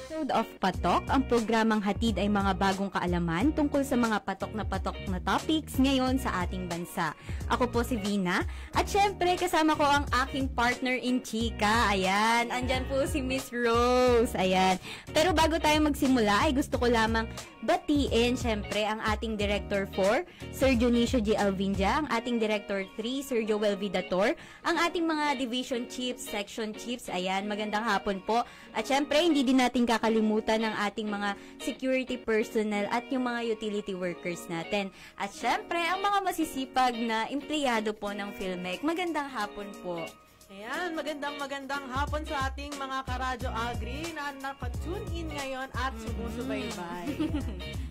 episode of Patok. Ang programang hatid ay mga bagong kaalaman tungkol sa mga patok na topics ngayon sa ating bansa. Ako po si Vina at syempre kasama ko ang aking partner in chika. Ayan, andyan po si Miss Rose. Ayan. Pero bago tayo magsimula ay gusto ko lamang batiin syempre ang ating Director 4, Sir Dionisio G. Alvinja, ang ating Director 3, Sir Joel Vidator, ang ating mga Division Chiefs, Section Chiefs. Ayan, magandang hapon po. At syempre, hindi din natin kakalimutan ng ating mga security personnel at yung mga utility workers natin. At syempre, ang mga masisipag na empleyado po ng PhilMec. Magandang hapon po. Ayan, magandang hapon sa ating mga karadyo agri na naka-tune in ngayon at sumusubaybay.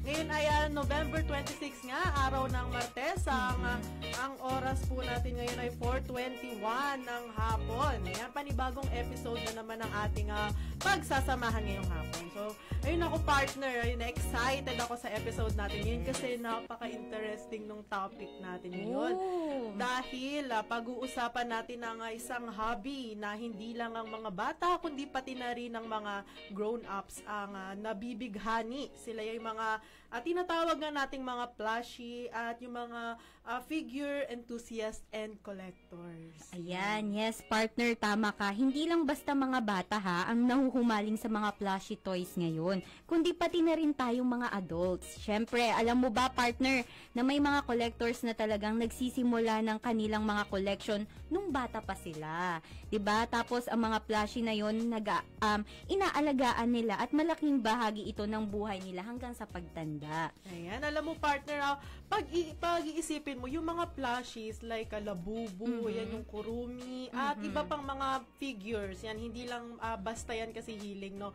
Ngayon ay November 26 nga, araw ng Martes. Ang oras po natin ngayon ay 4:21 ng hapon. Ayan, panibagong episode na naman ng ating pagsasamahan ngayong hapon. So, ayun ako partner, ayun, excited ako sa episode natin ngayon kasi napaka-interesting nung topic natin ngayon. Dahil pag-uusapan natin ng isang hobby na hindi lang ang mga bata kundi pati na rin ang mga grown-ups ang nabibighani. Sila yung mga tinatawag nga nating mga plushie at yung mga figure enthusiast and collectors. Ayan, yes partner, tama ka. Hindi lang basta mga bata ang nahuhumaling sa mga plushie toys ngayon, kundi pati na rin tayong mga adults. Syempre, alam mo ba partner, na may mga collectors na talagang nagsisimula ng kanilang mga collection nung bata pa sila. 'Di ba? Tapos ang mga plushie na 'yon inaalagaan nila at malaking bahagi ito ng buhay nila hanggang sa pagtanda. Ayan, alam mo partner, pag-iisipin mo yung mga plushies like Labubu, yan yung Kurumi, at iba pang mga figures, yan hindi lang basta yan kasi hiling, no.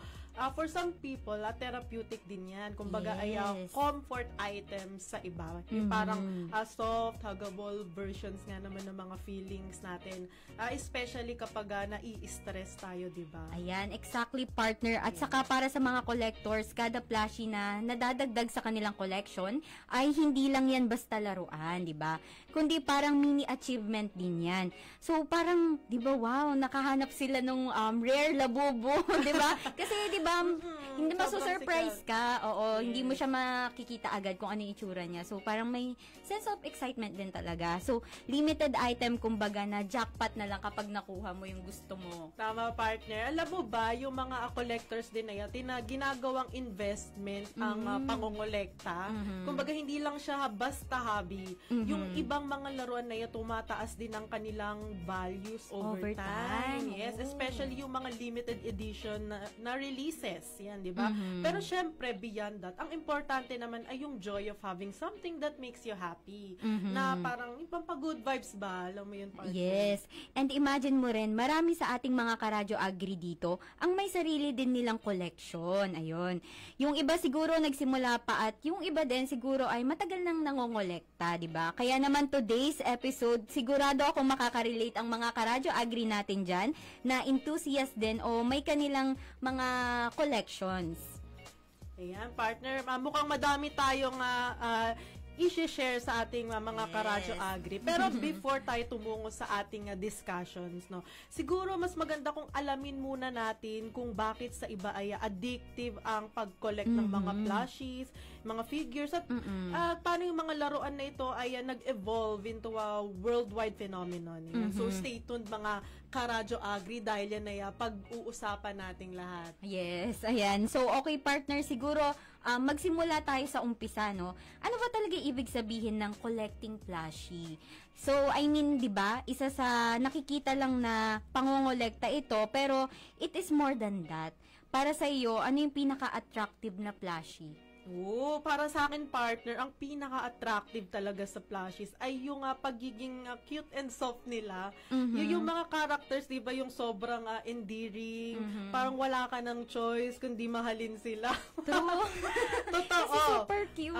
For some people, therapeutic din yan. Kumbaga ay comfort items sa iba. Yung parang soft, huggable versions nga naman ng mga feelings natin. Especially kapag nai-stress tayo, di ba? Ayan, exactly partner. At saka para sa mga collectors, kada plushie na nadadagdag sa kanilang collection ay hindi lang yan basta laruan, di ba? Kundi parang mini achievement din yan. So parang, di ba, wow, nakahanap sila nung rare Labubu, di ba? Kasi, di ba, hindi maso-surprise ka. Oo, hindi mo siya makikita agad kung ano yung itsura niya. So, parang may sense of excitement din talaga. So, limited item, kumbaga, na jackpot na lang kapag nakuha mo yung gusto mo. Tama, partner. Alam mo ba, yung mga collectors din na yan, ginagawang investment ang pangongolekta. Kumbaga, hindi lang siya basta hobby. Yung ibang mga laruan na yan, tumataas din ang kanilang values over time. Yes, especially yung mga limited edition na releases. Yan, di ba? Pero syempre, beyond that, ang importante naman ay yung joy of having something that makes you happy. Na parang, yung good vibes ba? Alam mo yun, partner? Yes. And imagine mo rin, marami sa ating mga karadyo agri dito, ang may sarili din nilang collection. Ayun. Yung iba siguro nagsimula pa at yung iba din siguro ay matagal nang nangongolekta, di ba? Kaya naman today's episode, sigurado ako makakarelate ang mga karadyo agri natin dyan na enthusiast din o may kanilang mga collections. Ayan, partner. Mukhang madami tayong i-share sa ating mga karadyo agri. Pero before tayo tumungo sa ating discussions, no, siguro mas maganda kung alamin muna natin kung bakit sa iba ay addictive ang pag-collect ng mga plushies, mga figures, at paano yung mga laruan na ito ay nag-evolve into a worldwide phenomenon. So stay tuned mga karadyo agri dahil yan ay pag-uusapan nating lahat. Yes, ayan. So okay partner, siguro magsimula tayo sa umpisa, no? Ano ba talaga ibig sabihin ng collecting plushie? So, I mean, 'di ba? Isa sa nakikita lang na pangongolekta ito, pero it is more than that. Para sa iyo, ano yung pinaka-attractive na plushie? Para sa akin, partner, ang pinaka-attractive talaga sa plushies ay yung pagiging cute and soft nila. Yung mga characters, di ba, yung sobrang endearing, parang wala ka ng choice kundi mahalin sila. True. Totoo. Kasi super cute.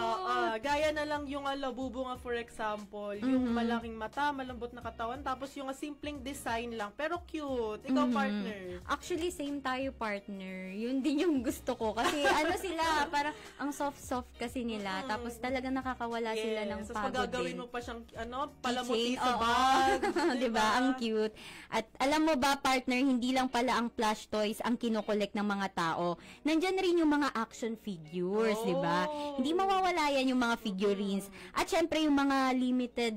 Gaya na na lang yung labubo nga, for example, yung malaking mata, malambot na katawan, tapos yung simpleng design lang, pero cute. Ikaw, partner? Actually, same tayo, partner. Yun din yung gusto ko. Kasi ano sila, parang ang soft-soft kasi nila. Tapos talaga nakakawala sila ng Tapos pagod pagagawin din. mo pa siyang, palamuti Keychain, sa oo. bag. Diba? Ang cute. At alam mo ba, partner, hindi lang pala ang plush toys ang kinokolek ng mga tao. Nandyan rin yung mga action figures, Oh. diba? Hindi mawawala yan yung mga figurines. At syempre, yung mga limited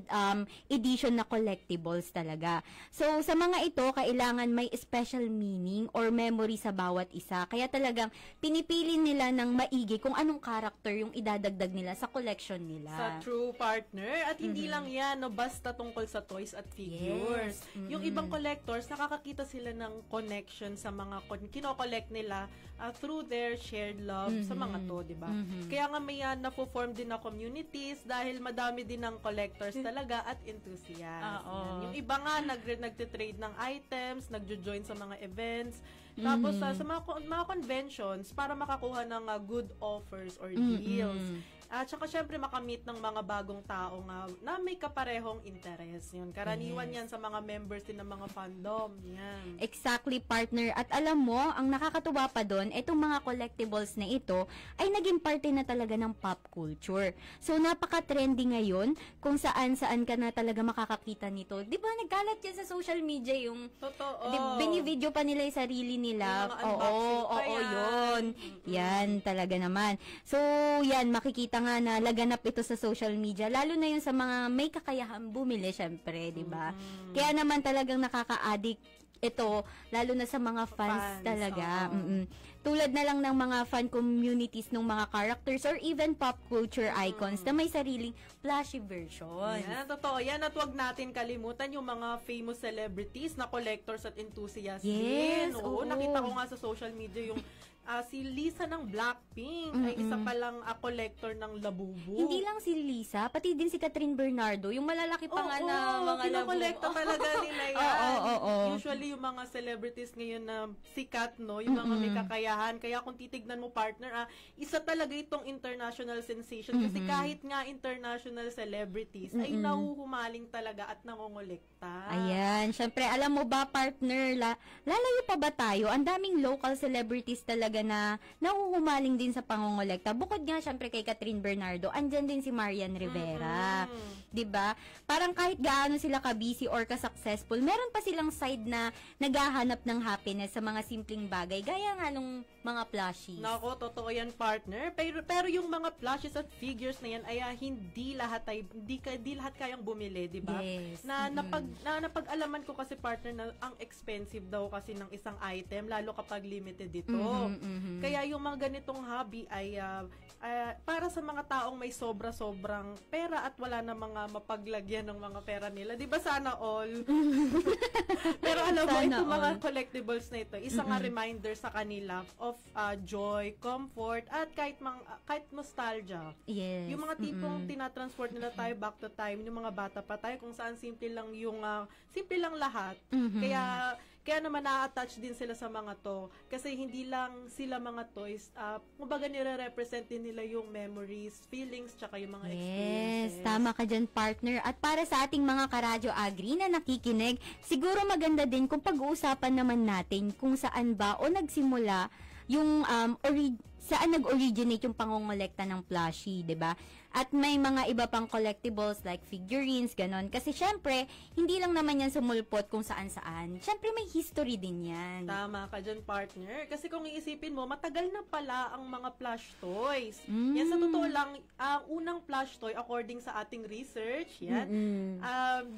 edition na collectibles talaga. So, sa mga ito, kailangan may special meaning or memory sa bawat isa. Kaya talagang pinipili nila ng maigi kung anong character yung idadagdag nila sa collection nila. Sa true partner. At hindi lang yan, basta tungkol sa toys at figures. Yes. Yung ibang collectors, nakakakita sila ng connection sa mga kino-collect nila through their shared love sa mga to, di ba? Kaya nga may na-form din na communities dahil madami din ng collectors talaga at enthusiasts. Yan. Yung iba nga, nagtitrade ng items, nagjo-join sa mga events, tapos sa mga conventions para makakuha ng good offers or deals. At saka syempre makamit ng mga bagong tao na may kaparehong interest. Yun. Karaniwan yan sa mga members din ng mga fandom. Yan. Exactly, partner. At alam mo, ang nakakatuwa pa doon, itong mga collectibles na ito ay naging parte na talaga ng pop culture. So, napaka-trendy ngayon kung saan-saan ka na talaga makakakita nito. Di ba, nagkalat yan sa social media yung... Totoo. Binivideo pa nila yung sarili nila. Yung mga unboxing pa yan. Yun. Yan, talaga naman. So, yan, makikita nga na laganap ito sa social media, lalo na yun sa mga may kakayahan bumili, syempre, di ba? Kaya naman talagang nakaka-addict ito, lalo na sa mga fans talaga. Tulad na lang ng mga fan communities ng mga characters or even pop culture icons na may sariling flashy version. Yan, totoo. Yan, at huwag natin kalimutan yung mga famous celebrities na collectors at enthusiasts din. Oo, nakita ko nga sa social media yung si Lisa ng Blackpink ay isa palang collector ng labubu. Hindi lang si Lisa, pati din si Catherine Bernardo, yung malalaki pa nga na mga labubu. Kinokolekta talaga nila yan. Usually yung mga celebrities ngayon na sikat, no, yung mga may kakayahan. Kaya kung titignan mo, partner, isa talaga itong international sensation. Kasi kahit nga international celebrities ay nahuhumaling talaga at nangongolekta. Ayan, syempre, alam mo ba, partner, lalayo pa ba tayo? Ang daming local celebrities talaga na nahuhumaling din sa pangongolekta. Bukod nga, syempre, kay Catherine Bernardo, andyan din si Marian Rivera. 'Di ba? Parang kahit gaano sila ka-busy or ka-successful, meron pa silang side na naghahanap ng happiness sa mga simpleng bagay, gaya nga nung mga plushies. Nako, totoo yan, partner. Pero yung mga plushies at figures na yan ay hindi lahat kayang bumili, 'di ba? Yes. Napag-alaman ko kasi, partner, na ang expensive daw kasi ng isang item, lalo kapag limited ito. Kaya yung mga ganitong hobby ay para sa mga taong may sobra-sobrang pera at wala na mga mapaglagyan ng mga pera nila. 'Di ba, sana all? Pero alam mo, itong mga collectibles na ito, isang reminder sa kanila of joy, comfort, at kahit nostalgia. Yes. Yung mga tipong tinatransport nila tayo back to time, yung mga bata pa tayo, kung saan simple lang lahat. Kaya naman na-attach din sila sa mga to. Kasi hindi lang sila mga toys. Kumbaga nire-represent din nila yung memories, feelings, tsaka yung mga experiences. Yes, tama ka dyan, partner. At para sa ating mga karadyo agri na nakikinig, siguro maganda din kung pag-uusapan naman natin kung saan ba o nagsimula yung saan nag-originate yung pangongolekta ng plushie, 'di ba? At may mga iba pang collectibles like figurines, ganon. Kasi syempre, hindi lang naman yan sumulpot kung saan-saan. Syempre, may history din yan. Tama ka dyan, partner. Kasi kung iisipin mo, matagal na pala ang mga plush toys. Yan, sa totoo lang, ang unang plush toy, according sa ating research, yan,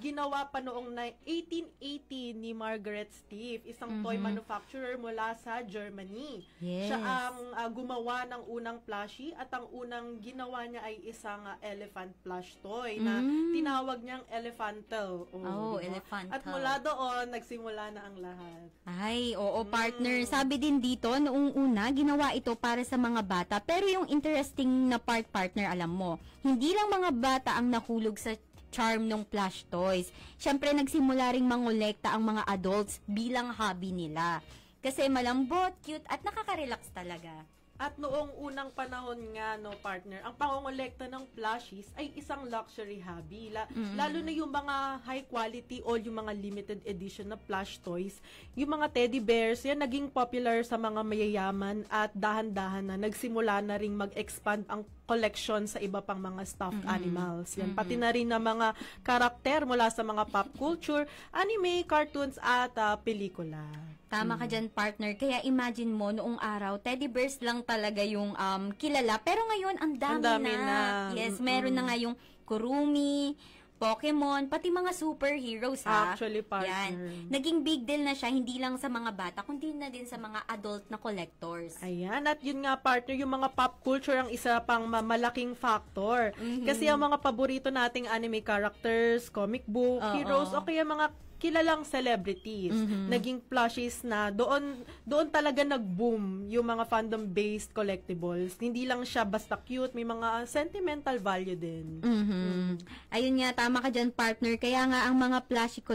ginawa pa noong 1880 ni Margaret Steve, isang toy manufacturer mula sa Germany. Yes. Siya ang gumawa ng unang plushie at ang unang ginawa niya ay isang elephant plush toy na tinawag niyang Elephantel. Diba? Elephantel. At mula doon, nagsimula na ang lahat. Ay, oo, partner. Sabi din dito, noong una, ginawa ito para sa mga bata. Pero yung interesting na partner, alam mo, hindi lang mga bata ang nahulog sa charm ng plush toys. Siyempre, nagsimula ring mangolekta ang mga adults bilang hobby nila. Kasi malambot, cute, at nakaka-relax talaga. At noong unang panahon nga, no, partner, ang pangongolekta ng plushies ay isang luxury hobby. Lalo na yung mga high quality o yung mga limited edition na plush toys. Yung mga teddy bears, yan naging popular sa mga mayayaman at dahan-dahan na nagsimula na ring mag-expand ang collection sa iba pang mga stuffed animals. Yan, pati na rin na mga karakter mula sa mga pop culture, anime, cartoons at pelikula. Tama ka dyan, partner. Kaya imagine mo, noong araw, teddy bears lang talaga yung kilala. Pero ngayon, ang dami na. Yes, meron na nga yung Kurumi, Pokemon, pati mga superheroes, ha? Actually, partner. Yan. Naging big deal na siya, hindi lang sa mga bata, kundi na din sa mga adult na collectors. Ayan, at yun nga, partner, yung mga pop culture ang isa pang malaking factor. Kasi ang mga paborito nating anime characters, comic book, heroes, o kaya mga kilalang celebrities, naging plushies na doon talaga nag-boom yung mga fandom-based collectibles. Hindi lang siya basta cute, may mga sentimental value din. Ayun nga, tama ka dyan, partner. Kaya nga, ang mga plushie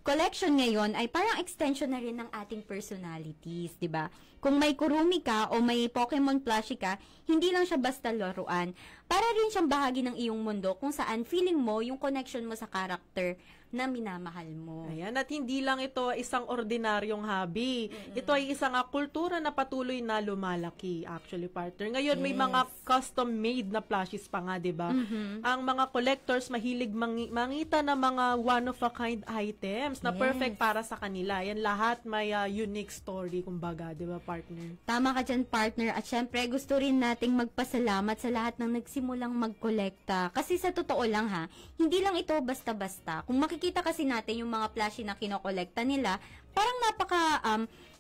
collection ngayon ay parang extension na rin ng ating personalities, di ba? Kung may Kurumi ka o may Pokemon plushie ka, hindi lang siya basta laruan. Para rin siyang bahagi ng iyong mundo kung saan feeling mo yung connection mo sa character na minamahal mo. Ayan, at hindi lang ito isang ordinaryong hobby. Ito ay isang kultura na patuloy na lumalaki, actually, partner. Ngayon, may mga custom-made na plushies pa nga, di ba? Ang mga collectors mahilig mangita ng mga one-of-a-kind items na perfect para sa kanila. Yan lahat may unique story, kumbaga, di ba, partner? Tama ka dyan, partner. At syempre, gusto rin nating magpasalamat sa lahat ng nagsimulang magkolekta. Kasi sa totoo lang, ha, hindi lang ito basta-basta. Kung makikita kasi natin yung mga plushie na kinokolekta nila, parang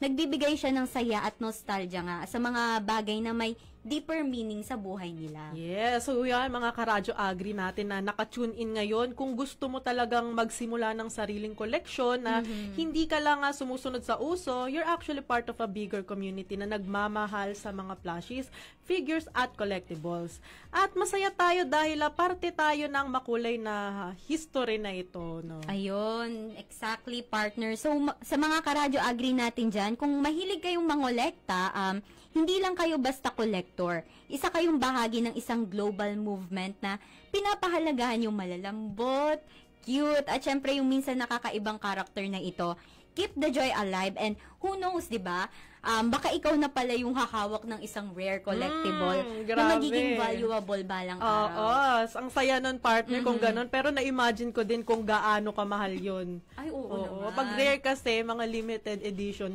nagbibigay siya ng saya at nostalgia nga sa mga bagay na may deeper meaning sa buhay nila. Yes, so yan mga karadyo agri natin na naka-tune in ngayon. Kung gusto mo talagang magsimula ng sariling koleksyon na hindi ka lang sumusunod sa uso, you're actually part of a bigger community na nagmamahal sa mga plushies, figures at collectibles. At masaya tayo dahil parte tayo ng makulay na history na ito, no? Ayun, exactly, partner. So sa mga karadyo agri natin dyan, kung mahilig kayong mangolekta, hindi lang kayo basta collector. Isa kayong bahagi ng isang global movement na pinapahalagahan yung malalambot, cute, at syempre yung minsan nakakaibang karakter na ito. Keep the joy alive, and who knows, di ba? Baka ikaw na pala yung hahawak ng isang rare collectible na magiging valuable balang araw. Oo, ang saya nun, partner, kung ganun. Pero na-imagine ko din kung gaano kamahal yun. Ay, oo naman. Pag rare kasi, mga limited edition,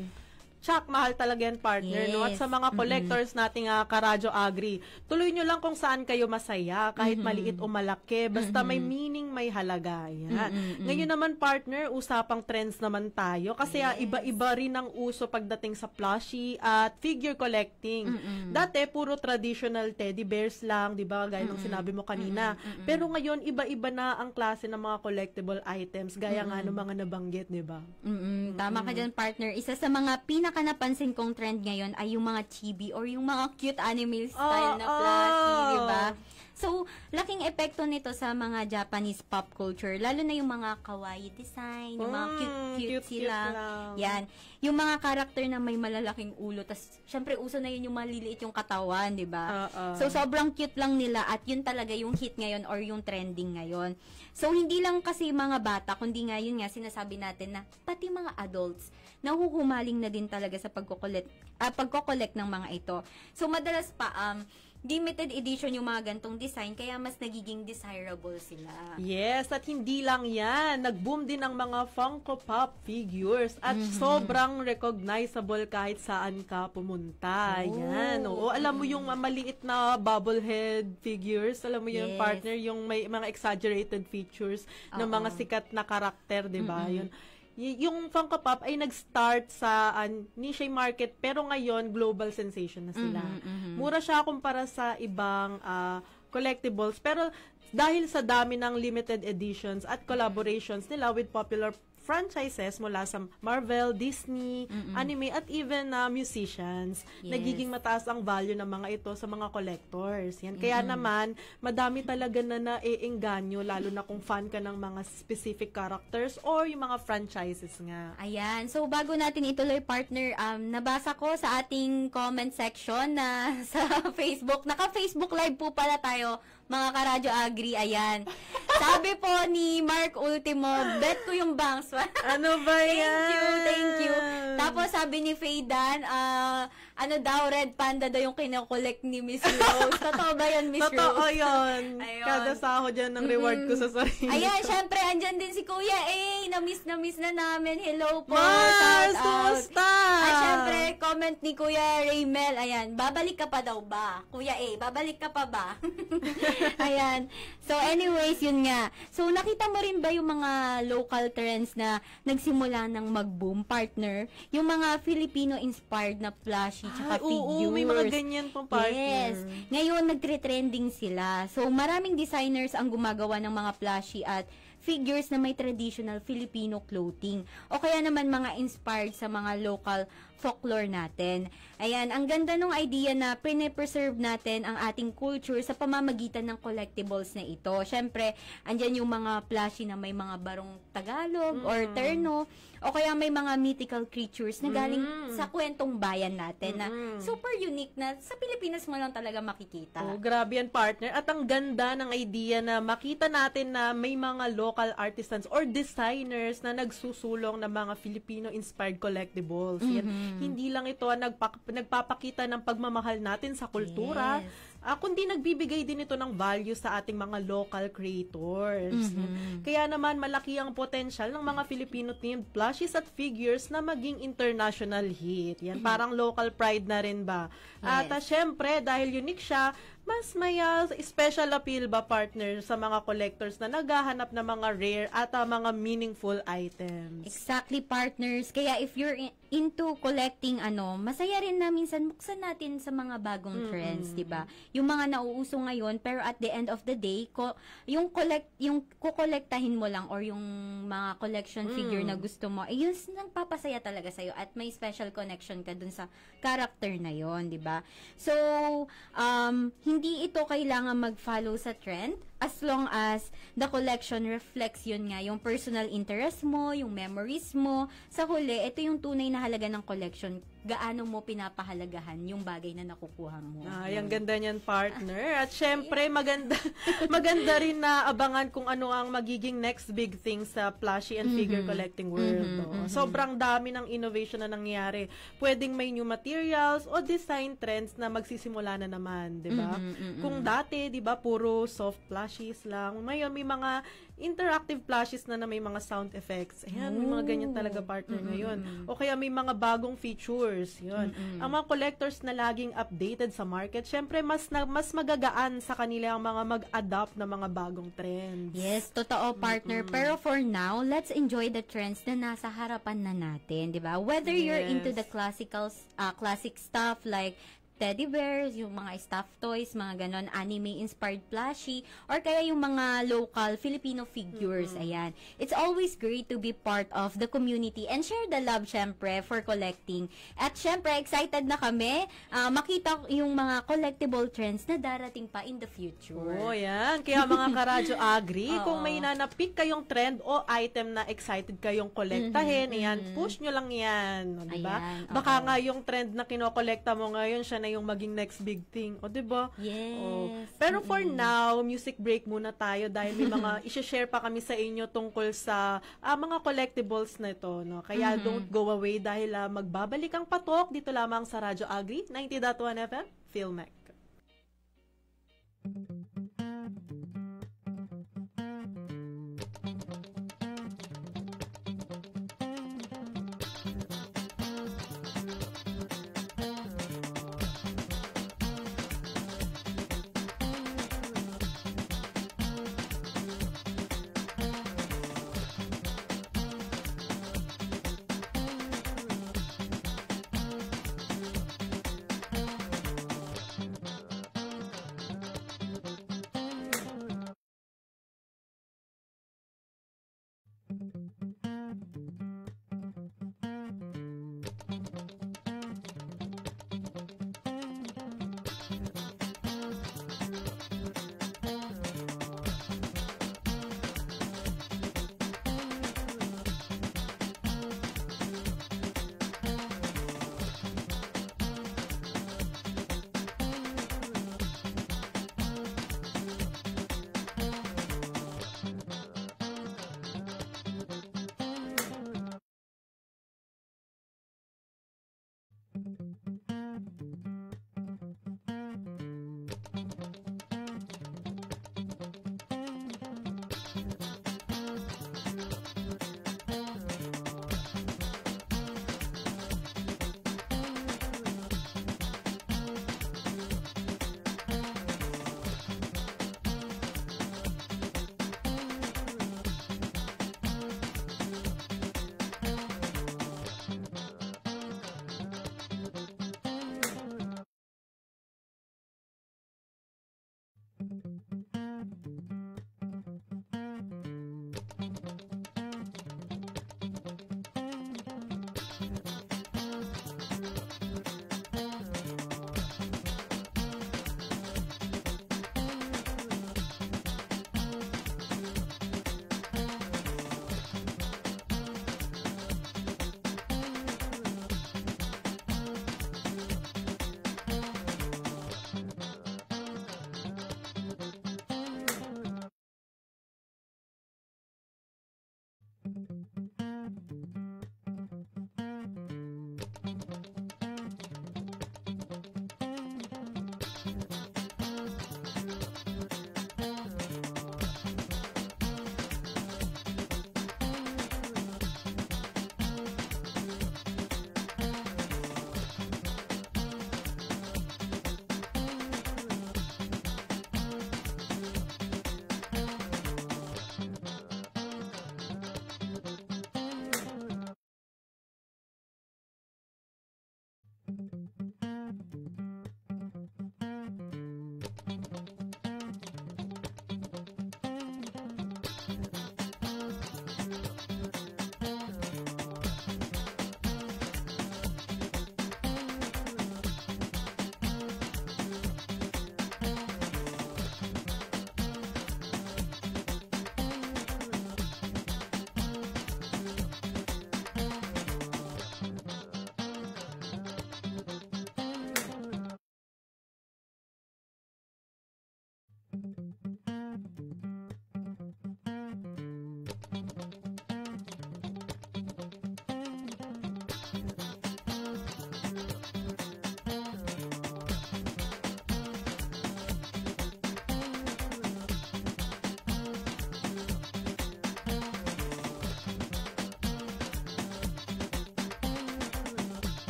tsak, mahal talaga yan, partner. No? At sa mga collectors nating karadyo agri, tuloy nyo lang kung saan kayo masaya, kahit maliit o malaki, basta may meaning, may halaga. Yan. Ngayon naman, partner, usapang trends naman tayo, kasi iba-iba rin ang uso pagdating sa plushie at figure collecting. Dati, puro traditional teddy bears lang, di ba, gaya ng sinabi mo kanina. Pero ngayon, iba-iba na ang klase ng mga collectible items, gaya nga ng mga nabanggit, di ba? Tama ka dyan, partner. Isa sa mga napansin kong trend ngayon ay yung mga chibi or yung mga cute anime style na plushie, di ba? So, laking epekto nito sa mga Japanese pop culture, lalo na yung mga kawaii design, yung mga cute sila. Yan. Yung mga karakter na may malalaking ulo, tas syempre uso na yun yung maliliit yung katawan, di ba? So, sobrang cute lang nila at yun talaga yung hit ngayon or yung trending ngayon. So, hindi lang kasi mga bata, kundi nga yun nga sinasabi natin na pati mga adults, nahuhumaling na din talaga sa pagko-collect ng mga ito. So, madalas pa, limited edition yung mga gantong design, kaya mas nagiging desirable sila. Yes, at hindi lang yan. Nag-boom din ang mga Funko Pop figures at sobrang recognizable kahit saan ka pumunta. Yan. Oo, alam mo yung maliit na bobblehead figures, alam mo yung partner, yung may mga exaggerated features ng mga sikat na karakter, di ba? Yun. Yung Funko Pop ay nag-start sa niche market, pero ngayon global sensation na sila. Mura siya kumpara sa ibang collectibles, pero dahil sa dami ng limited editions at collaborations nila with popular franchises mula sa Marvel, Disney, anime, at even musicians. Yes. Nagiging mataas ang value ng mga ito sa mga collectors. Yan. Kaya naman, madami talaga na naiengganyo, lalo na kung fan ka ng mga specific characters or yung mga franchises nga. Ayan. So, bago natin ituloy, partner, nabasa ko sa ating comment section na sa Facebook. Naka-Facebook live po pala tayo, mga karadyo agri. Ayan. Sabi po ni Mark Ultimo, bet ko yung banks. Ano ba yan? Thank you. Tapos sabi ni Faydan, ano daw, Red Panda daw yung kinokollect ni Miss Rose. Totoo ba yan, Miss Rose? Totoo yun. Ayun. Kada sahod yan ng reward ko sa sarili. Ayan, syempre, andyan din si Kuya A. Na-miss na namin. Hello po. Mars, Shout out. kumusta? At syempre, comment ni Kuya Raymel. Ayan, babalik ka pa daw ba? Kuya A, babalik ka pa ba? Ayan. So, anyways, yun nga. So, nakita mo rin ba yung mga local trends na nagsimula ng mag-boom, partner? Yung mga Filipino-inspired na flashy tsaka figures. Oo, may mga ganyan pong partner. Yes. Ngayon, nagtre-trending sila. So, maraming designers ang gumagawa ng mga flashy at figures na may traditional Filipino clothing. O kaya naman mga inspired sa mga local folklore natin. Ayan, ang ganda ng idea na pre-preserve natin ang ating culture sa pamamagitan ng collectibles na ito. Syempre, andyan yung mga flashy na may mga barong Tagalog or terno, o kaya may mga mythical creatures na galing sa kwentong bayan natin na super unique na sa Pilipinas mo lang talaga makikita. Oh, grabe yan, partner. At ang ganda ng idea na makita natin na may mga local artisans or designers na nagsusulong ng mga Filipino-inspired collectibles. Yan. Hindi lang ito nagpapakita ng pagmamahal natin sa kultura, kundi nagbibigay din ito ng value sa ating mga local creators. Kaya naman malaki ang potential ng mga Filipino-themed plushies at figures na maging international hit. Yan, parang local pride na rin ba? At syempre, dahil unique siya, mas may special appeal ba, partner, sa mga collectors na naghahanap ng mga rare at mga meaningful items. Exactly, partners. Kaya if you're into collecting, masaya rin na minsan buksan natin sa mga bagong trends, 'di ba? Yung mga nauuso ngayon, pero at the end of the day, yung kukolektahin mo lang or yung mga collection figure na gusto mo, yun nagpapasaya talaga sa'yo at may special connection ka dun sa character na yon, 'di ba? So, hindi ito kailangan mag-follow sa trend as long as the collection reflects yun nga, yung personal interest mo, yung memories mo. Sa huli, ito yung tunay na halaga ng collection. Gaano mo pinapahalagahan yung bagay na nakukuha mo. Ang ganda niyan, partner. At syempre, maganda rin na abangan kung ano ang magiging next big thing sa plushie and figure collecting world. Sobrang dami ng innovation na nangyayari. Pwedeng may new materials o design trends na magsisimula na naman, 'di ba? Kung dati, 'di ba, puro soft plushies lang. Ngayon may mga interactive plushies na may mga sound effects. Ayan, may mga ganyan talaga, partner, ngayon. O kaya may mga bagong features. Yun. Ang mga collectors na laging updated sa market, syempre mas magagaan sa kanila ang mga mag-adapt na mga bagong trends. Yes, totoo, partner. Pero for now, let's enjoy the trends na nasa harapan na natin, 'di ba? Whether you're into the classic stuff like teddy bears, yung mga stuffed toys, mga ganon, anime-inspired plushie, or kaya yung mga local Filipino figures, ayan. It's always great to be part of the community and share the love, syempre, for collecting. At syempre, excited na kami makita yung mga collectible trends na darating pa in the future. Oh, yan. Kaya mga karadyo agri, kung may nanapik kayong trend o item na excited kayong kolektahin, ayan, push nyo lang yan. Diba? Baka nga yung trend na kinokolekta mo ngayon, siya na yung maging next big thing. O, diba? Yes. Pero for now, music break muna tayo dahil may mga i-share pa kami sa inyo tungkol sa mga collectibles na ito. No? Kaya don't go away dahil magbabalik ang patok dito lamang sa Radyo Agri, 90.1 FM, Philmec.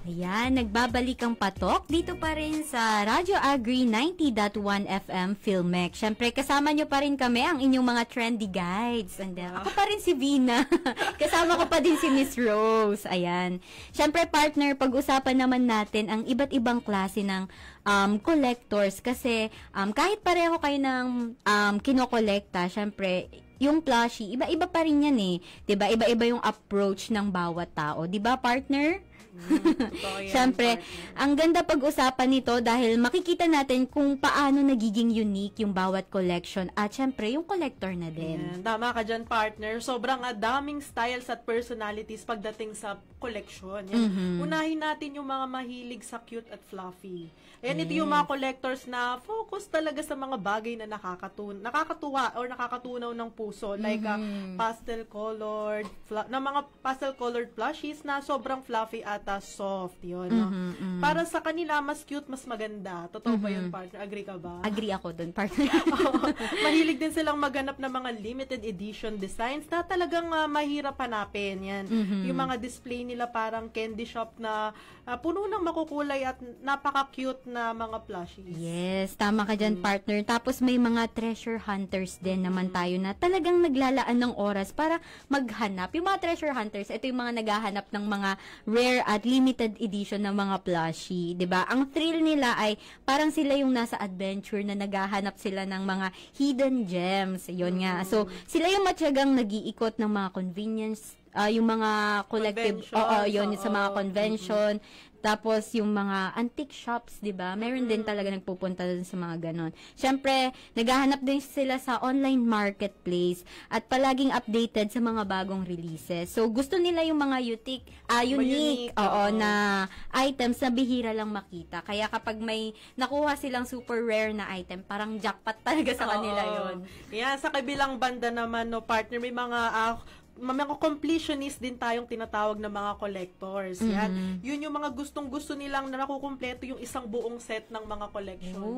Ayan, nagbabalik ang patok dito pa rin sa Radyo Agri 90.1 FM Filmex. Siyempre, kasama nyo pa rin kami, ang inyong mga trendy guides. And then, ako pa rin si Vina. Kasama ko pa din si Miss Rose. Ayan. Siyempre, partner, pag-usapan naman natin ang iba't ibang klase ng collectors. Kasi, kahit pareho kayo ng kinokolekta, siyempre, yung plushie, iba-iba pa rin yan eh. 'Di ba? Iba-iba yung approach ng bawat tao. 'Di ba, partner? Siyempre, ang ganda pag-usapan nito dahil makikita natin kung paano nagiging unique yung bawat collection at siyempre yung collector na din. Yan. Tama ka dyan, partner. Sobrang daming styles at personalities pagdating sa collection. Yan. Unahin natin yung mga mahilig sa cute at fluffy. Ayan, ito yung mga collectors na focus talaga sa mga bagay na nakakatuwa or nakakatunaw ng puso. Like pastel-colored, mga pastel-colored plushies na sobrang fluffy at soft. Yun, no? Para sa kanila, mas cute, mas maganda. Totoo ba yun, partner? Agree ka ba? Agree ako dun, partner. Mahilig din silang maghanap ng mga limited edition designs na talagang mahirap hanapin. Yan. Yung mga display nila parang candy shop na puno ng makukulay at napaka-cute na mga plushies. Yes, tama ka dyan, partner. Tapos may mga treasure hunters din naman tayo na talagang naglalaan ng oras para maghanap. Yung mga treasure hunters, ito yung mga naghahanap ng mga rare at limited edition ng mga plushie, 'di ba? Ang thrill nila ay parang sila yung nasa adventure na naghahanap sila ng mga hidden gems. 'Yon nga. So, sila yung matyagang nag-iikot ng mga convenience, yung mga collective, yun sa mga convention. Tapos, yung mga antique shops, di ba? Meron din talaga nagpupunta dun sa mga ganon. Siyempre, naghahanap din sila sa online marketplace at palaging updated sa mga bagong releases. So, gusto nila yung mga unique na items na bihira lang makita. Kaya kapag may nakuha silang super rare na item, parang jackpot talaga sa kanila yon. Yeah, sa kabilang banda naman, no, partner, may mga mga completionist din tayong tinatawag na mga collectors. Yan. Yun yung mga gustong-gusto nilang na nakukumpleto yung isang buong set ng mga collection.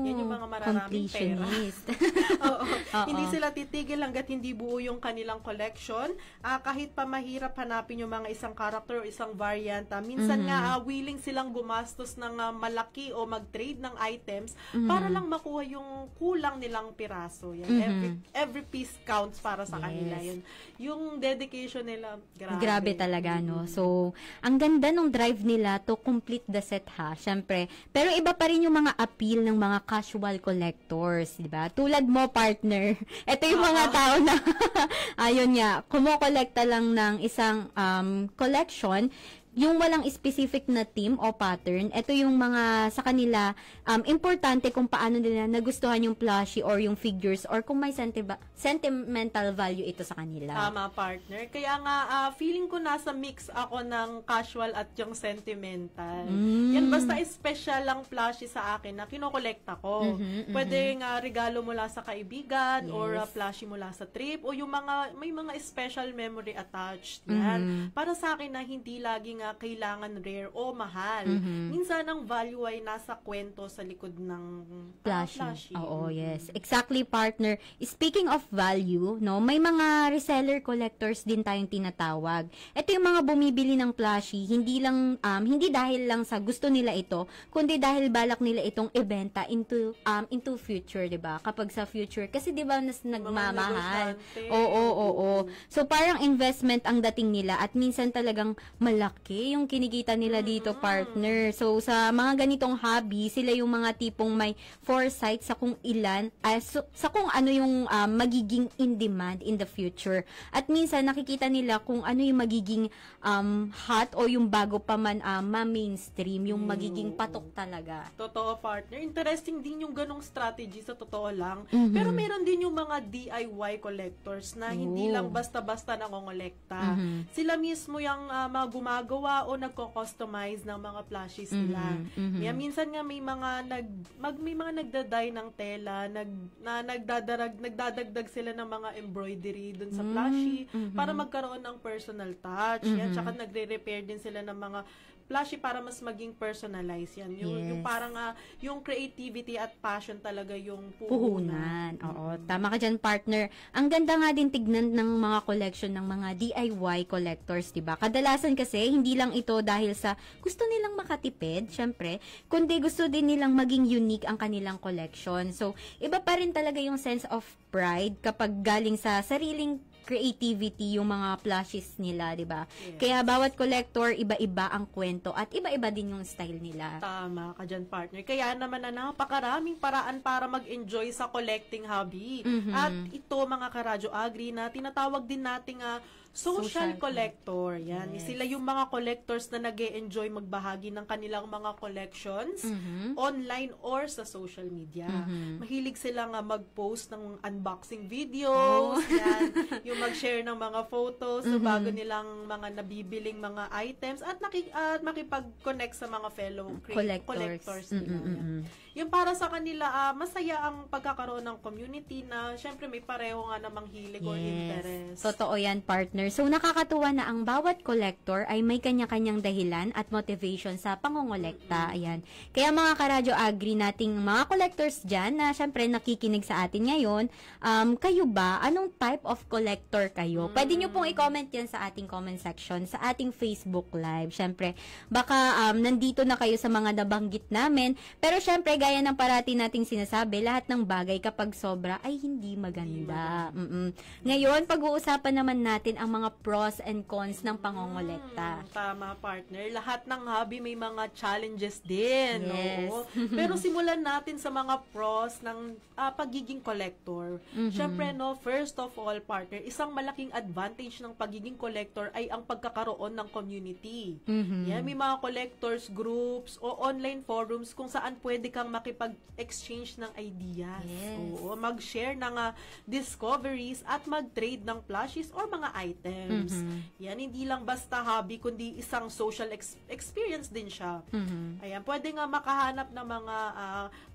Yan yung mga mararaming pera. Oo. Hindi sila titigil hanggat hindi buo yung kanilang collection. Kahit pa mahirap hanapin yung mga isang character o isang variant, minsan nga willing silang gumastos ng malaki o mag-trade ng items para lang makuha yung kulang nilang piraso. Yan. Every piece counts para sa kanila. Yun. Yung dedication nila, grabe talaga, no? So, ang ganda ng drive nila to complete the set, ha? Syempre. Pero iba pa rin yung mga appeal ng mga casual collectors, di ba? Tulad mo, partner. Ito yung mga tao na, ayun nga, kumukolekta lang ng isang collection, yung walang specific na theme o pattern. Ito yung mga sa kanila importante kung paano nila nagustuhan yung plushie or yung figures or kung may sentimental value ito sa kanila. Tama, partner. Kaya nga feeling ko nasa mix ako ng casual at yung sentimental. Yan basta special lang plushie sa akin na kinokolekta ko. Pwede nga regalo mula sa kaibigan or plushie mula sa trip o yung may mga special memory attached. Yan. Para sa akin na hindi laging kailangan rare o mahal. Minsan ang value ay nasa kwento sa likod ng plushie. Oo, yes. Exactly, partner. Speaking of value, no, may mga reseller collectors din tayong tinatawag. Ito yung mga bumibili ng plushie, hindi dahil lang sa gusto nila ito, kundi dahil balak nila itong ibenta into future, 'di ba? Kapag sa future kasi 'di ba nagmamahal. Oo. So parang investment ang dating nila at minsan talagang malaki yung kinikita nila dito, partner. So, sa mga ganitong hobby, sila yung mga tipong may foresight sa kung sa kung ano yung magiging in demand in the future. At minsan, nakikita nila kung ano yung magiging hot o yung bago pa man ma-mainstream, yung magiging patok talaga. Totoo, partner. Interesting din yung ganong strategy sa totoo lang. Pero meron din yung mga DIY collectors na hindi lang basta-basta nangongolekta. Sila mismo yung mga gumagawa o nagko-customize ng mga plushies nila. Minsan nga may mga nagdaday ng tela, nagdadagdag sila ng mga embroidery dun sa plushie para magkaroon ng personal touch. Yan, tsaka nagre-repair din sila ng mga plushie para mas maging personalized yan. Yung parang yung creativity at passion talaga yung puhunan. Oo, tama ka dyan, partner. Ang ganda nga din tignan ng mga collection ng mga DIY collectors, diba? Kadalasan kasi, hindi lang ito dahil sa gusto nilang makatipid, syempre, kundi gusto din nilang maging unique ang kanilang collection. So, iba pa rin talaga yung sense of pride kapag galing sa sariling creativity yung mga plushies nila, di ba? Yes. Kaya bawat collector, iba-iba ang kwento at iba-iba din yung style nila. Tama ka dyan, partner. Kaya naman na napakaraming paraan para mag-enjoy sa collecting hobby. At ito, mga karadyo agri, na tinatawag din nating social collector. Yan. Yes. Sila yung mga collectors na nag-e-enjoy magbahagi ng kanilang mga collections online or sa social media. Mahilig sila nga mag-post ng unboxing videos, yan, yung mag-share ng mga photos so bago nilang mga nabibiling mga items at makipag-connect sa mga fellow collectors nila. Yung para sa kanila, masaya ang pagkakaroon ng community na syempre may pareho nga namang hilig or interest. Totoo yan, partner. So, nakakatuwa na ang bawat collector ay may kanya-kanyang dahilan at motivation sa pangongolekta. Ayan. Kaya mga karadyo agri nating mga collectors dyan na syempre nakikinig sa atin ngayon, kayo ba? Anong type of collector kayo? Pwede nyo pong i-comment yan sa ating comment section, sa ating Facebook Live. Syempre, baka nandito na kayo sa mga nabanggit namin. Pero syempre, gaya ng parati nating sinasabi, lahat ng bagay kapag sobra ay hindi maganda. Ngayon, pag-uusapan naman natin ang mga pros and cons ng pangongolekta. Tama, partner. Lahat ng hobby may mga challenges din. Yes. No? Pero simulan natin sa mga pros ng pagiging collector. Syempre, first of all, partner, isang malaking advantage ng pagiging collector ay ang pagkakaroon ng community. Yan, may mga collectors groups o online forums kung saan pwede kang makipag-exchange ng ideas. Yes. Oo, mag-share ng discoveries at mag-trade ng plushies or mga items. Yan, hindi lang basta hobby, kundi isang social experience din siya. Ayan, pwede nga makahanap ng mga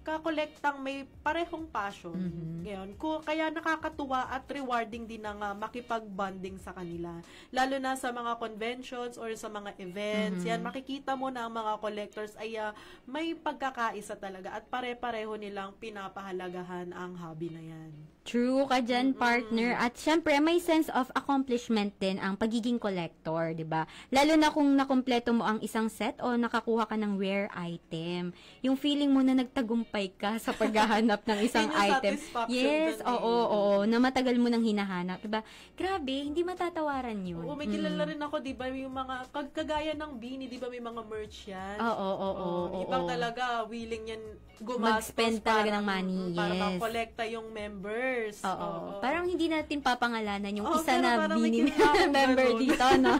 kakolektang may parehong passion. Ngayon, kaya nakakatuwa at rewarding din ang makipag-bonding sa kanila. Lalo na sa mga conventions or sa mga events. Yan, makikita mo na ang mga collectors ay may pagkakaisa talaga at pare-pareho nilang pinapahalagahan ang hobby na yan. True ka dyan, partner. At syempre, may sense of accomplishment din ang pagiging collector, di ba? Lalo na kung nakumpleto mo ang isang set o nakakuha ka ng rare item. Yung feeling mo na nagtagumpay ka sa paghahanap ng isang item. Yes, oo, na matagal mo nang hinahanap. Diba? Grabe, hindi matatawaran yun. Oo, may kilala rin ako, di ba? Yung mga, kagaya ng Beanie, di ba may mga merch yan? Oo. Ibang talaga, willing yan gumastos. Mag-spend talaga ng money, para yes. makolekta yung members. Oo. Parang hindi natin papangalanan yung isa pero na parang Beanie member dito, no?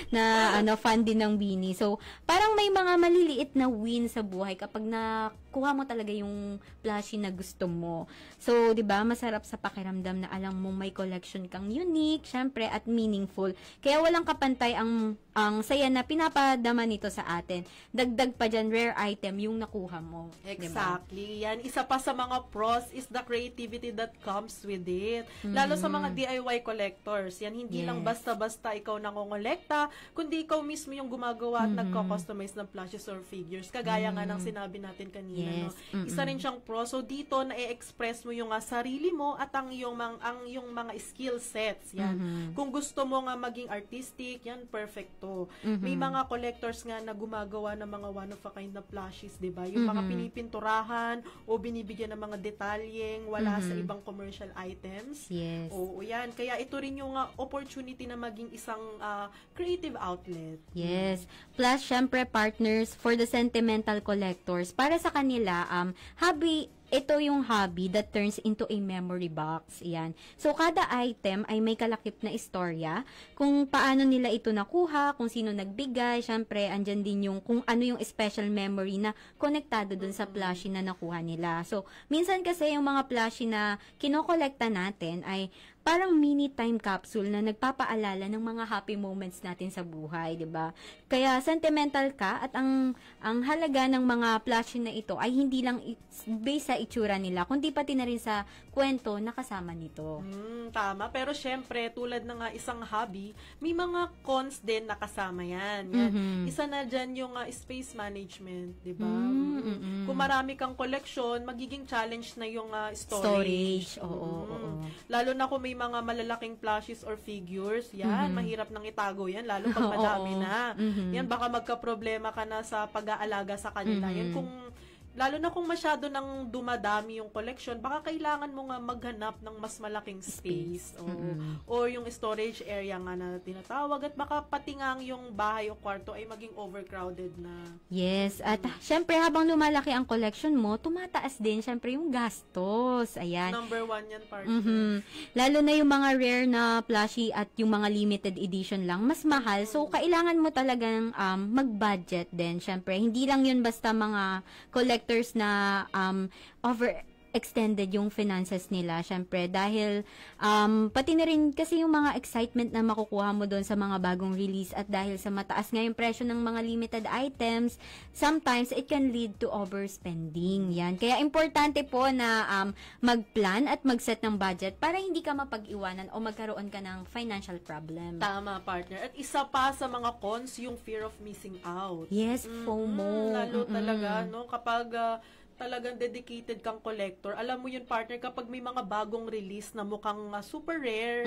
na fan din ng Beanie. So, parang may mga maliliit na win sa buhay kapag nakuha mo talaga yung plushie na gusto mo. So, 'di ba, masarap sa pakiramdam na alam mo may collection kang unique, syempre, at meaningful. Kaya walang kapantay ang saya na pinapadama nito sa atin. Dagdag pa dyan, rare item yung nakuha mo. Exactly. Diba? Yan, isa pa sa mga pros is the creativity that comes with it. Lalo sa mga DIY collectors. Yan, hindi lang basta-basta ikaw nangongolekta, kundi ikaw mismo yung gumagawa at nagko-customize ng plushes or figures. Kagaya nga ng sinabi natin kanina. No? Isa rin siyang pro. So, dito, na-express mo yung sarili mo at ang yung mga skill sets. Yan. Kung gusto mo nga maging artistic, yan, perfecto. May mga collectors nga na gumagawa ng mga one-of-a-kind na plushies, diba? Yung mga pinipinturahan o binibigyan ng mga detalyeng wala sa ibang commercial items. Yes. Oo, yan. Kaya ito rin yung opportunity na maging isang creative outlet. Yes. Plus, syempre, partners, for the sentimental collectors, para sa kanila, ito yung hobby that turns into a memory box. Yan. So, kada item ay may kalakip na istorya, kung paano nila ito nakuha, kung sino nagbigay, syempre, andyan din yung kung ano yung special memory na konektado dun sa plushie na nakuha nila. So, minsan kasi yung mga plushie na kinokolekta natin ay parang mini time capsule na nagpapaalala ng mga happy moments natin sa buhay, 'di ba? Kaya sentimental ka at ang halaga ng mga plushie na ito ay hindi lang based sa itsura nila, kundi pati na rin sa kwento na kasama nito. Tama, pero syempre tulad ng isang hobby, may mga cons din na kasama 'yan. Isa na diyan yung space management, 'di ba? Kung marami kang collection, magiging challenge na yung storage. Oo. Lalo na kung may mga malalaking plushies or figures, yan, mahirap nang itago yan, lalo pag madami na. Yan, baka magka-problema ka na sa pag-aalaga sa kanila. Yan, lalo na kung masyado nang dumadami yung collection, baka kailangan mo nga maghanap ng mas malaking space. O yung storage area nga na tinatawag, at baka pati nga yung bahay o kwarto ay maging overcrowded na. Yes, at syempre habang lumalaki ang collection mo, tumataas din syempre yung gastos. Ayan. Number 1 yan, partner. Lalo na yung mga rare na plushie at yung mga limited edition lang, mas mahal. So, kailangan mo talagang mag-budget din. Syempre, hindi lang yun basta mga collectors na overextended yung finances nila, syempre, dahil pati na rin kasi yung mga excitement na makukuha mo doon sa mga bagong release, at dahil sa mataas nga yung presyo ng mga limited items, sometimes it can lead to overspending. Yan. Kaya importante po na mag-plan at mag-set ng budget para hindi ka mapag-iwanan o magkaroon ka ng financial problem. Tama, partner. At isa pa sa mga cons, yung fear of missing out. Yes, FOMO. Lalo talaga, no? Kapag talagang dedicated kang collector, alam mo yun, partner, kapag may mga bagong release na mukhang super rare,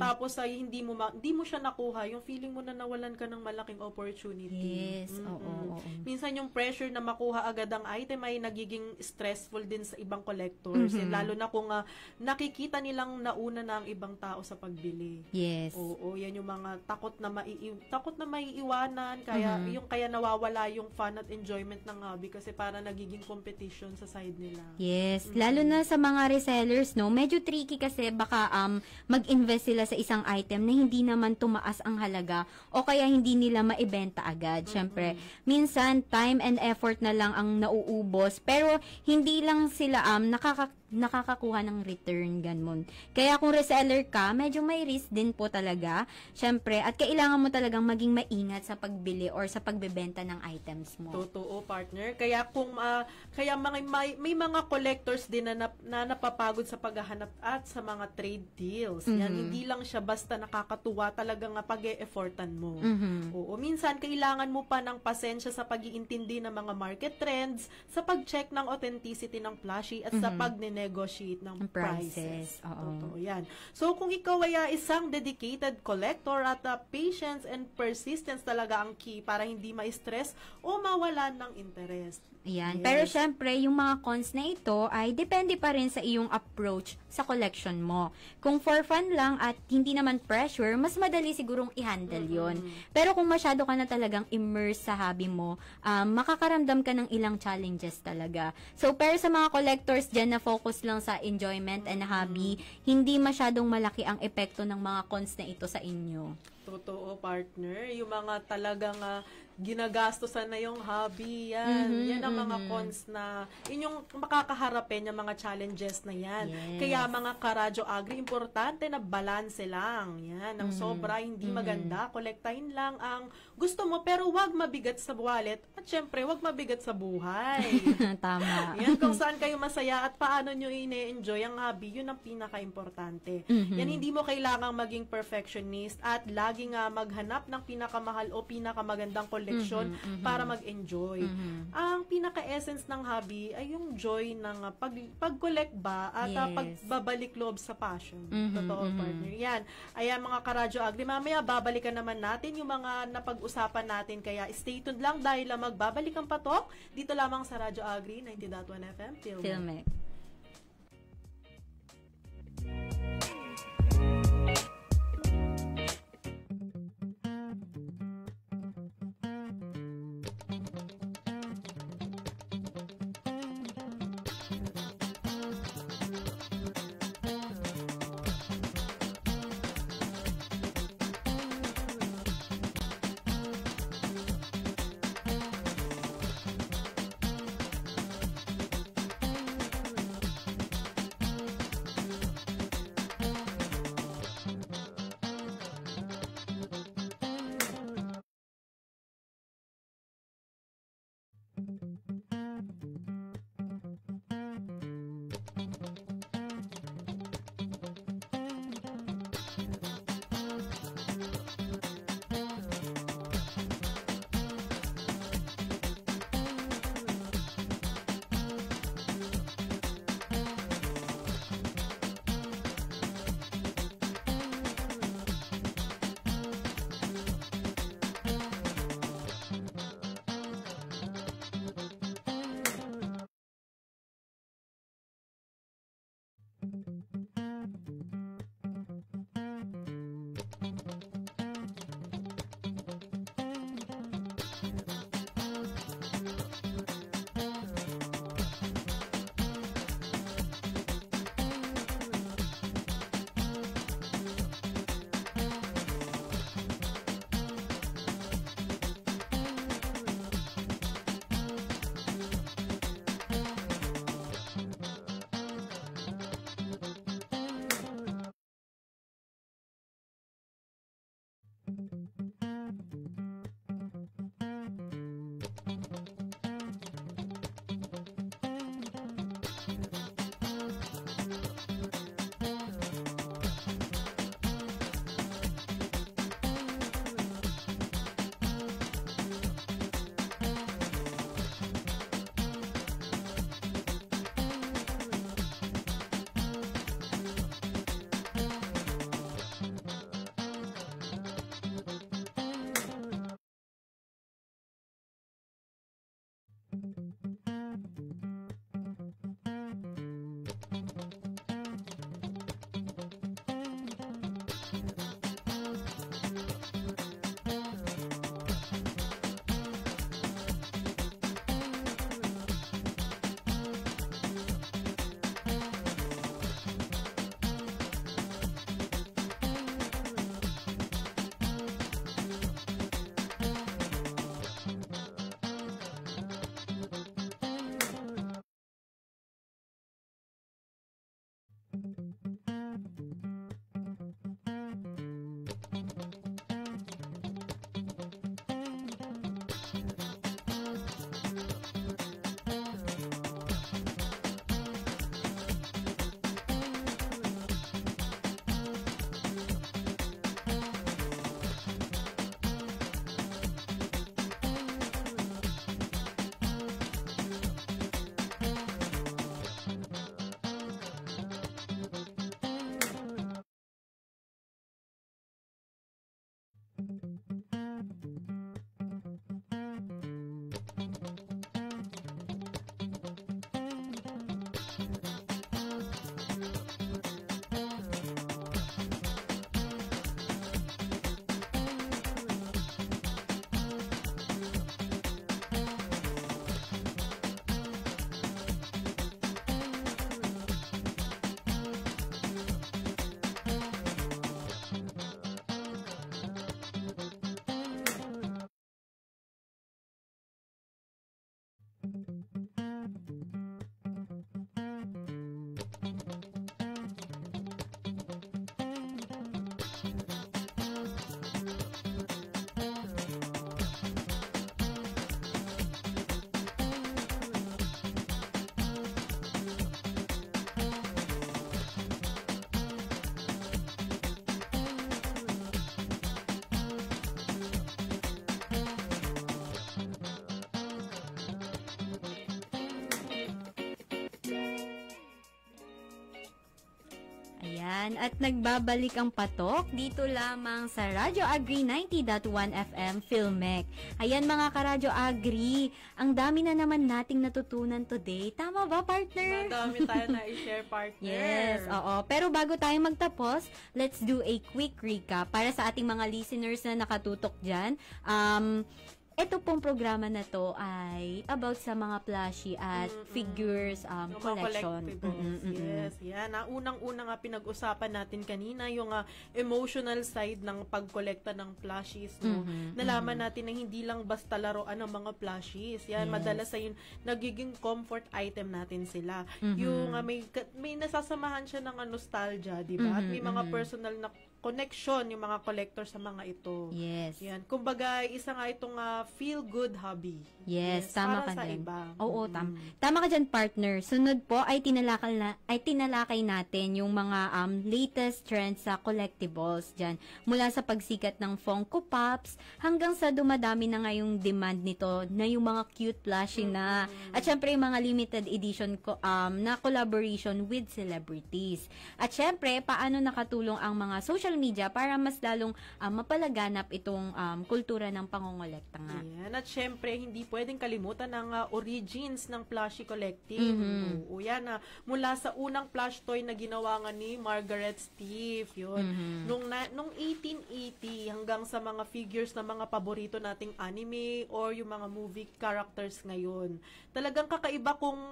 tapos ay hindi mo siya nakuha, yung feeling mo na nawalan ka ng malaking opportunity. Yes, oo. Minsan yung pressure na makuha agad ang item ay nagiging stressful din sa ibang collectors. Lalo na kung nakikita nilang nauna na ang ibang tao sa pagbili. Yes. Oo, yan yung mga takot na maiiwanan, kaya nawawala yung fun at enjoyment ng hobby kasi para nagiging competition sa side nila. Yes, lalo na sa mga resellers, no, medyo tricky kasi baka mag-invest sila sa isang item na hindi naman tumaas ang halaga o kaya hindi nila maibenta agad. Syempre, minsan time and effort na lang ang nauubos, pero hindi lang sila nakakakuha ng return, ganun. Kaya kung reseller ka, medyo may risk din po talaga, syempre, at kailangan mo talagang maging maingat sa pagbili or sa pagbebenta ng items mo. Totoo, partner. Kaya may mga collectors din na napapagod sa paghahanap at sa mga trade deals. Yan, hindi lang siya basta nakakatuwa, talagang pag-e-effortan mo. Oo, minsan kailangan mo pa ng pasensya sa pag-iintindi ng mga market trends, sa pag-check ng authenticity ng plushie at sa pag-negotiate ng prices. Totoo yan. So, kung ikaw ay isang dedicated collector at patience and persistence talaga ang key para hindi ma-stress o mawalan ng interest. Ayan. Yes. Pero syempre, yung mga cons na ito ay depende pa rin sa iyong approach sa collection mo. Kung for fun lang at hindi naman pressure, mas madali sigurong i-handle yon. Pero kung masyado ka na talagang immerse sa hobby mo, makakaramdam ka ng ilang challenges talaga. So, pero sa mga collectors dyan na focus lang sa enjoyment and hobby, hindi masyadong malaki ang epekto ng mga cons na ito sa inyo. Totoo, partner. Yung mga talagang ginagastosan na yung hobby, yan ang mga cons na inyong makakaharapin, yung mga challenges na yan. Yes. Kaya mga karadyo agri, importante na balance lang. Yan, ang sobra, hindi maganda. Kolektahin lang ang gusto mo, pero wag mabigat sa wallet at syempre, wag mabigat sa buhay. Tama. Yan, kung saan kayo masaya at paano nyo ine-enjoy ang hobby, yun ang pinaka-importante. Yan, hindi mo kailangang maging perfectionist at laging maghanap ng pinakamahal o pinakamagandang collection para mag-enjoy. Ang pinaka-essence ng hobby ay yung joy ng pag-collect ba at pagbabalik loob sa passion. Totoo, partner. Yan. Ayan, mga karadyo agri, mamaya babalikan naman natin yung mga napag-usapan natin. Kaya stay tuned lang dahil magbabalik ang patok dito lamang sa Radyo Agri 90.1 FM. Filmek. Ayan, at nagbabalik ang patok dito lamang sa Radyo Agri 90.1 FM Filmek. Ayan mga karadyo Agri, ang dami na naman nating natutunan today. Tama ba, partner? Madami tayo na i-share, partner. Yes, oo. Pero bago tayo magtapos, let's do a quick recap para sa ating mga listeners na nakatutok dyan. Ito pong programa na to ay about sa mga plushie at figures collection. Yes, yan. Unang-una nga pinag-usapan natin kanina yung emotional side ng pagkolekta ng plushies. No? Nalaman natin na hindi lang basta laruan ng mga plushies. Yan, madalas ay nagiging comfort item natin sila. Yung may nasasamahan siya ng nostalgia, di ba? At may mga personal na connection yung mga collector sa mga ito. Yes. Yan. Kumbaga, isa nga itong feel-good hobby. Yes, tama ka para sa din. iba. Oo, tama ka dyan, partner. Sunod po ay tinalakay natin yung mga latest trends sa collectibles dyan. Mula sa pagsikat ng Funko Pops hanggang sa dumadami na ngayong demand nito na yung mga cute plushie na. At syempre, yung mga limited edition na collaboration with celebrities. At syempre, paano nakatulong ang mga social media para mas lalong mapalaganap itong kultura ng pangongolekta nga. Yan. At syempre, hindi pwedeng kalimutan ang origins ng plushie collecting. O yan, mula sa unang plush toy na ginawa nga ni Margaret Steve, yun. Nung 1880 hanggang sa mga figures na mga paborito nating anime or yung mga movie characters ngayon. Talagang kakaiba kung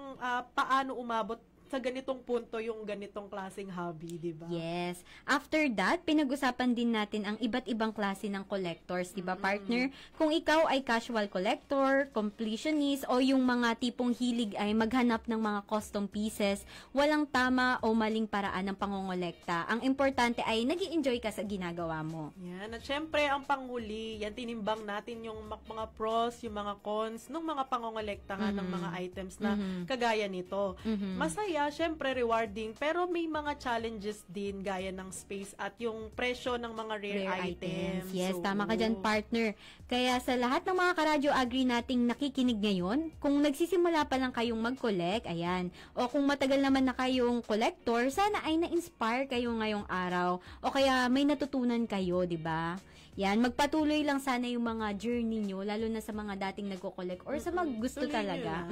paano umabot sa ganitong punto yung ganitong klaseng hobby, di ba? Yes. After that, pinag-usapan din natin ang iba't ibang klase ng collectors, di ba, partner? Kung ikaw ay casual collector, completionist, o yung mga tipong hilig ay maghanap ng mga custom pieces, walang tama o maling paraan ng pangongolekta. Ang importante ay nag-i-enjoy ka sa ginagawa mo. Yan. At syempre, ang panghuli, yan, tinimbang natin yung mga pros, yung mga cons, ng mga pangongolekta nga ng mga items na kagaya nito. Masaya, syempre rewarding, pero may mga challenges din gaya ng space at yung presyo ng mga rare items. Yes, tama ka dyan, partner. Kaya sa lahat ng mga karadyo Agri nating nakikinig ngayon, kung nagsisimula pa lang kayong mag-collect, ayan, o kung matagal naman na kayong collector, sana ay na-inspire kayo ngayong araw, o kaya may natutunan kayo, di ba? Yan, magpatuloy lang sana yung mga journey nyo, lalo na sa mga dating nagko-collect or sa mga gusto talaga.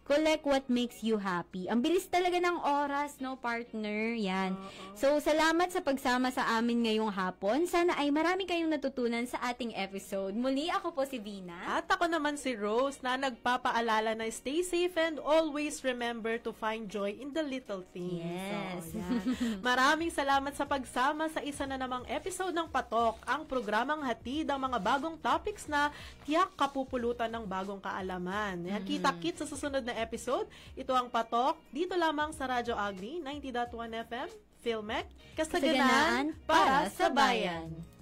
Collect what makes you happy. Ang bilis talaga ng oras, no, partner? Yan. So, salamat sa pagsama sa amin ngayong hapon. Sana ay marami kayong natutunan sa ating episode. Muli, ako po si Vina. At ako naman si Rose na nagpapaalala na stay safe and always remember to find joy in the little things. Yes. So, yan. Maraming salamat sa pagsama sa isa na namang episode ng Patok, ang programang hatid ang mga bagong topics na tiyak kapupulutan ng bagong kaalaman. Yan, kita-kit sa susunod na episode. Ito ang Patok, dito lamang sa Radyo Agri 90.1 FM, Filmek, Kasaganaan para sa Bayan.